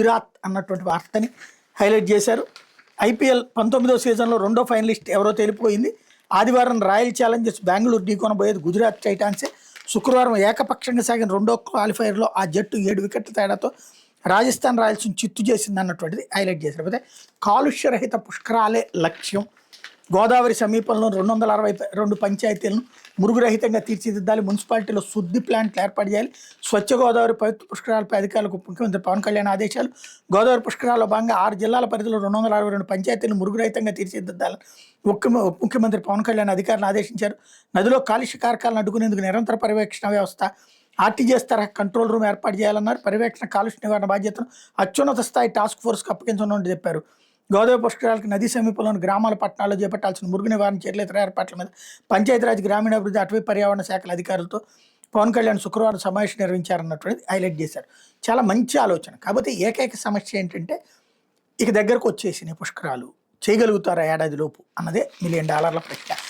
గుజరాత్ అన్నటువంటి వార్తని హైలైట్ చేశారు. ఐపీఎల్ 19వ సీజన్లో రెండో ఫైనలిస్ట్ ఎవరో తేలిపోయింది. ఆదివారం రాయల్ ఛాలెంజర్స్ బెంగళూరు ఢీకొనబోయేది గుజరాత్ టైటాన్సే. శుక్రవారం ఏకపక్షంగా సాగిన రెండో క్వాలిఫైర్లో ఆ జట్టు 7 వికెట్ల తేడాతో రాజస్థాన్ రాయల్స్ని చిత్తు చేసింది అన్నటువంటిది హైలైట్ చేశారు. అయితే కాలుష్యరహిత పుష్కరాలే లక్ష్యం. గోదావరి సమీపంలో 262 పంచాయతీలను మురుగురహితంగా తీర్చిదిద్దాలి. మున్సిపాలిటీలో శుద్ధి ప్లాంట్లు ఏర్పాటు చేయాలి. స్వచ్ఛ గోదావరి పవిత్ర పుష్కరాలపై అధికారులకు ముఖ్యమంత్రి పవన్ కళ్యాణ్ ఆదేశాలు. గోదావరి పుష్కరాల్లో భాగంగా 6 జిల్లాల పరిధిలో 262 పంచాయతీలను మురుగురహితంగా తీర్చిదిద్దాలని ముఖ్యమంత్రి పవన్ కళ్యాణ్ అధికారులను ఆదేశించారు. నదిలో కాలుష్య కారకాలను అడ్డుకునేందుకు నిరంతర పర్యవేక్షణ వ్యవస్థ ఆర్టీజీఎస్ తరహా కంట్రోల్ రూమ్ ఏర్పాటు చేయాలన్నారు. పర్యవేక్షణ కాలుష్య నివారణ బాధ్యతను అత్యున్నత స్థాయి టాస్క్ ఫోర్స్కి అప్పగించనున్నట్టు చెప్పారు. గోదావరి పుష్కరాలకు నదీ సమీపంలోని గ్రామాల పట్టణాల్లో చేపట్టాల్సిన మురుగు నివారణ చర్యల ఇతర ఏర్పాట్ల మీద పంచాయతీరాజ్ గ్రామీణాభివృద్ధి అటవీ పర్యావరణ శాఖల అధికారులతో పవన్ కళ్యాణ్ శుక్రవారం సమావేశం నిర్వహించారన్నటువంటిది హైలైట్ చేశారు. చాలా మంచి ఆలోచన. కాకపోతే ఏకైక సమస్య ఏంటంటే ఇక దగ్గరకు వచ్చేసినాయి పుష్కరాలు, చేయగలుగుతారా ఏడాది లోపు అన్నదే $1 మిలియన్ ప్రశ్న.